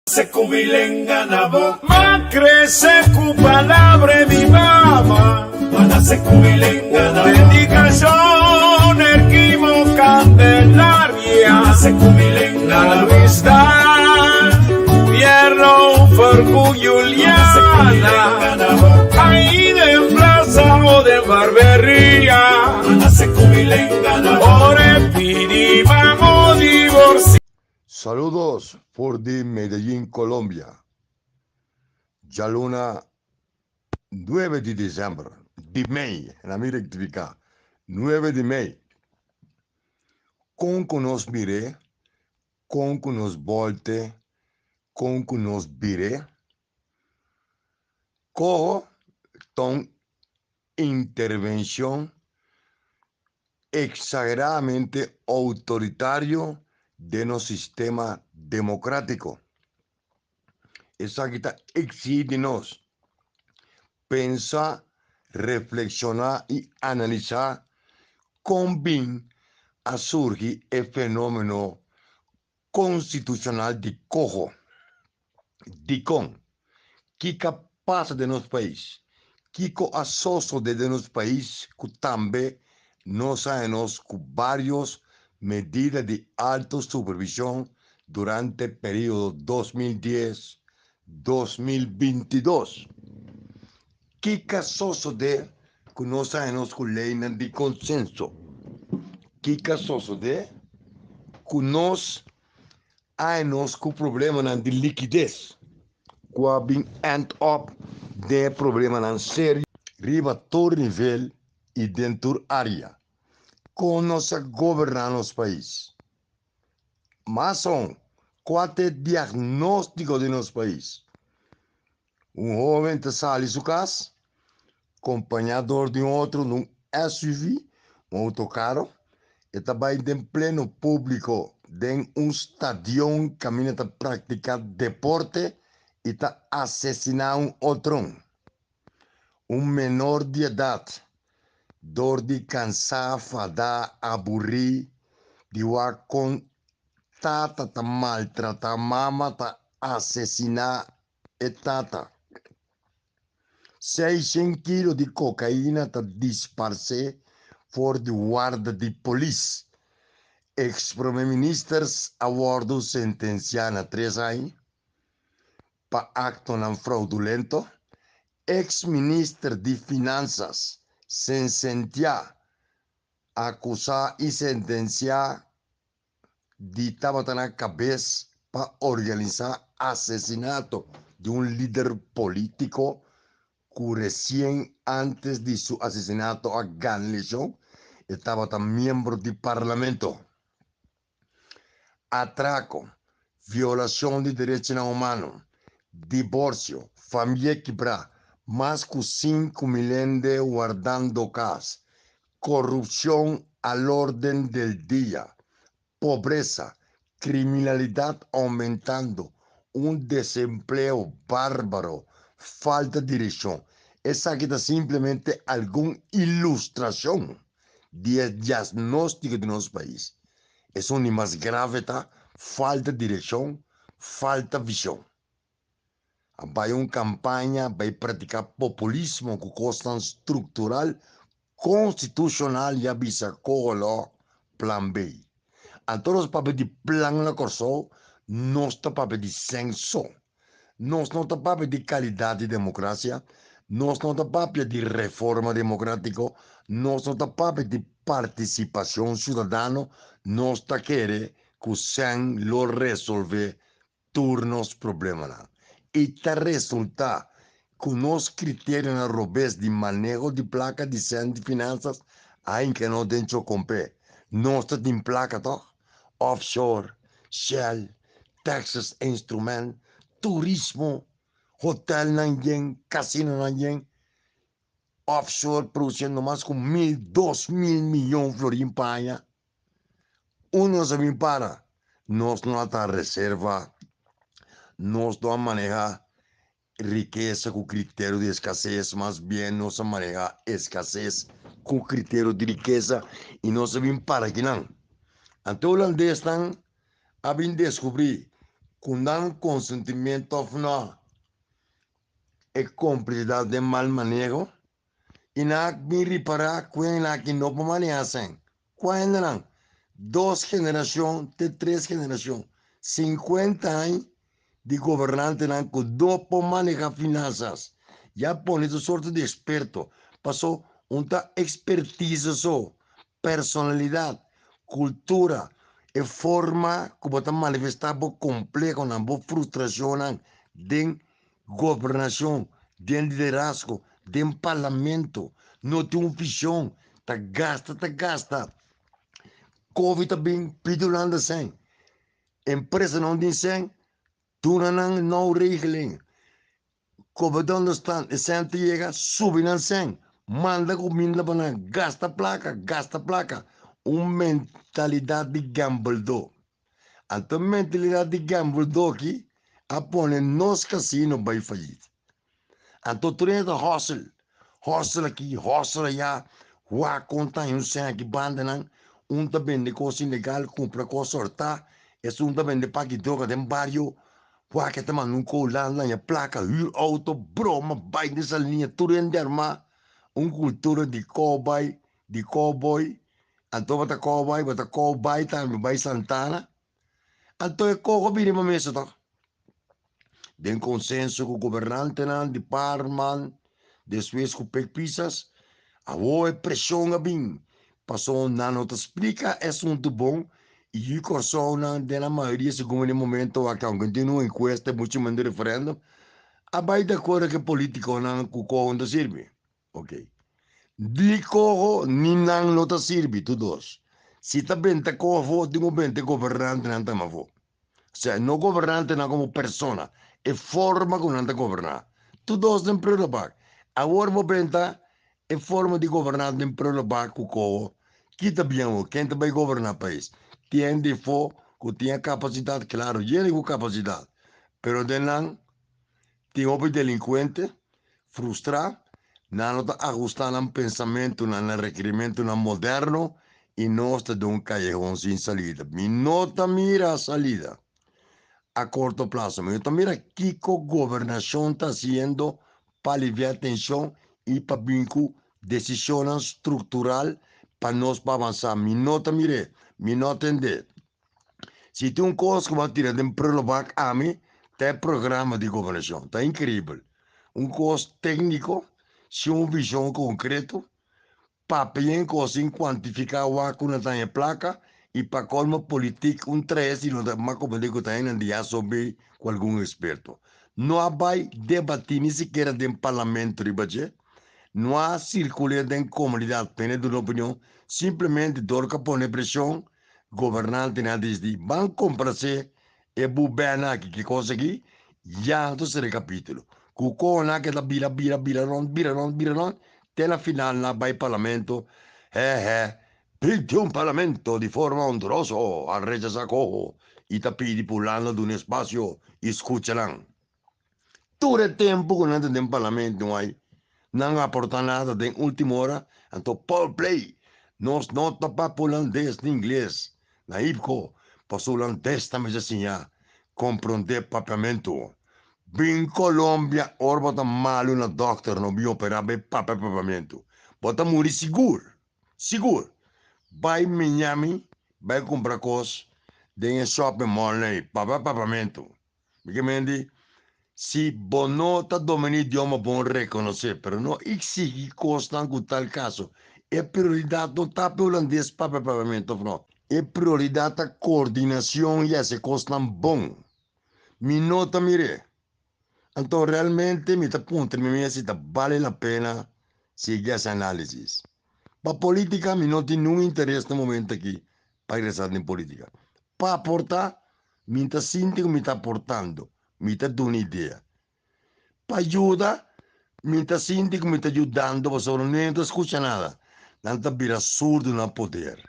Se cubilenga na bo, ma crece cu palabra mi mamá. Mana se cubilenga na bo, dedicación erquimo candelaria. Mana se cubilenga na bo, vista fierro farcu Juliana. Ahí de plaza o de barbería. Mana se cubilenga na bo, ore pidi vamos divorciar. Saludos por de Medellín, Colombia. Ya luna 9 de diciembre, de mei, la mi rectifica, 9 de mei. Con que nos mire, con que nos volte, con que nos vire, con intervención exageradamente autoritario de nuestro sistema democrático. Esa guita exige nos pensar, reflexionar y analizar cómo bien a surgir el fenómeno constitucional de cojo, de con, que pasa de nuestro país, que asocio de nuestro país, que también nos sabemos con varias medidas de alta supervisión durante el periodo 2010-2022. ¿Qué casos de que nos sabemos con ley de consenso? ¿Qué casos de que nos sabemos con problemas de liquidez? Que end up de problemas sérios, arriba todo nivel y dentro área. Con nos gobernar los países. Mas son cuatro diagnósticos de nuestro país. Un joven te sale de su casa, acompañado de otro en un SUV, un autocarro, estaba en pleno público, en un estadio, camina a practicar deporte y está asesinado un otro. Un menor de edad, dor de cansar, fadar, aburrir, de con tata ta maltrata, mama ta asesinar e tata. 600 kilos de cocaína ta disparse por de guarda de polícia. Ex-primeiro-ministros awardo sentenciado a 3 anos para acto não fraudulento. Ex-ministro de Finanças sentenciado, acusado e sentenciado de estava na cabeça para organizar assassinato de um líder político que recém antes de seu assassinato a ganhar eleição estava membro do parlamento. Atraco, violação de direitos humanos, divórcio, família quebrada, mais de 5 milhões de guardando casa, corrupção al orden del dia, pobreza, criminalidad aumentando, un desempleo bárbaro, falta de dirección. Esa aquí está simplemente alguna ilustración del diagnóstico de nuestro país. Es una más grave, falta de dirección, falta de visión. Hay una campaña, vai praticar populismo que costa estructural, constitucional y avisa colo plan B. A todos os papéis de plano na Corso, nós está papel de censo, nós não está papel de qualidade de democracia, nós não está papel de reforma democrática, nós não está papel de participação cidadana, nós está querer que o SEM lo resolver turnos problemas. E está resulta que os critérios na robês de manejo de placa de SEM de finanças, ainda não dentro compé, nós está em placa, tá? Offshore, Shell, Texas Instrument, turismo, hotel nanjen, casino nanjen, offshore produciendo más con 2.000 millones de florins para uno se me para, nos no está reserva, nos no maneja riqueza con criterio de escasez, más bien nos maneja escasez con criterio de riqueza y no se me para que no. Ante holandês estão a descobrir com um consentimento of não é cumplicidade de mal manejo e na me reparar quem lá que não pode manejar sem quando não 2 gerações de 3 gerações 50 anos de governante não que não pode manejar finanças já põe essa sorte de experto passou uma expertise só personalidade cultura e forma como está manifestado complexo na boa frustração de governação, de liderazgo, de parlamento, não tem uma visão, tá gasta. Covid também pedulando sem, empresa não tem sem, tu não regeling, Covid onde está, e sempre chega, subindo sem, manda comida para gasta placa, uma mentalidade de gamble do. A mentalidade de gamble do aqui, a pôr nos casinos vai falir. Então, tu tens hostel aqui, hostel allá, a conta um sem aqui banda não, também de coisa ilegal, compra coisa sortar, é também de pagar droga de barrio, que também não cola lá, a placa, auto, broma, vai nessa linha, tu tens arma, cultura de cowboy, então bata cowboy, também vai Santana, então é coco bem uma mesa, tá? Den consenso com o governante de Parman, depois com o Pisas, a boa pressão a bem. Passou não te explica, é assunto bom, e o corso na maioria, segundo o momento, a continua enquesta, muito mando referendo, a vai de acordo que político não não serve. Ok. Dico, não te serve, todos. Se está bem, te corro, de momento, governante não está mal. Cioè, non governante non come persona, è forma come non governare. Tu dos in prima bak. A ormo benta è forma di governare in prima bak ko chi abbiamo, che vai governare paese. Tiene di fo, che tiene capacità, claro, tiene con capacità. Però denan ti opi delinquente, frustra, non ta ajustare un pensamento, un requerimento moderno e non sta da un callejón sin salida. Mi nota mira a salida. A corto plazo. Pero mira qué gobernación está haciendo para aliviar tensión y para vincular decisiones estructural para nos avanzar. Mi nota entender. Si tú un cosa que va a tirar de un problema a mí, te programa de gobernación. Está increíble. Un cosa técnico, si una visión concreta, para bien cosas cuantificar una talla placa, e para colmo político, 3 e não dá mais como digo também em dia sobre com algum experto. Não há vai debater nem sequer dentro do parlamento, não há circular dentro da comunidade, tem de uma opinião, simplesmente dorca põe pressão, governante não diz de vão comprar-se e bubena aqui, que coisa aqui, já não se recapítulo. Cuco na que da bira, até na final na vai parlamento, Pide un Parlamento di forma ondorosa, a Regia Sacojo, y te pide pulando de un espacio y escucharán. Todo el tiempo que no en el Parlamento no aporta nada de última hora, entonces Paul Play nos nota para holandés en inglés, na IPCO, para holandés también se enseña, comprender papiamento. Bin Colombia, orba tan malo una doctor no vi operar papiamento. Bota muri seguro. Vai Miami, vai comprar coisas, tem um shopping mall aí, papiamento. Porque mendi, se bono tá domini idioma bom reconhecer, pero não exige costa com tal caso. É prioridade não tá holandês papiamento, não. É prioridade a coordenação e esse costa bom. Mi nota mire. Então realmente me tá ponto, me se tá vale a pena seguir essa análise. Para política, não tem nenhum interesse no momento aqui para ingressar em política. Para aportar, me está sentindo que me está aportando, me está dando ideia. Para ajudar, me está sentindo que me está ajudando, mas não está escutando nada. Não está vira surdo no poder.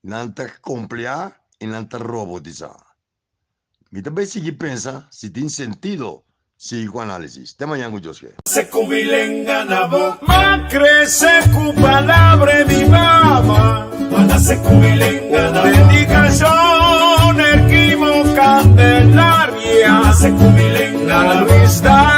Não está complear e não está robotizar. Me também seguir pensar se tem sentido. Sigo con análisis. De mañana con José. Se cubilen ganabo, ma crece cu palabra mi mamá. Mana se cubilen ganabo. Dedicación, erquimo, candelaria. María, la Luis da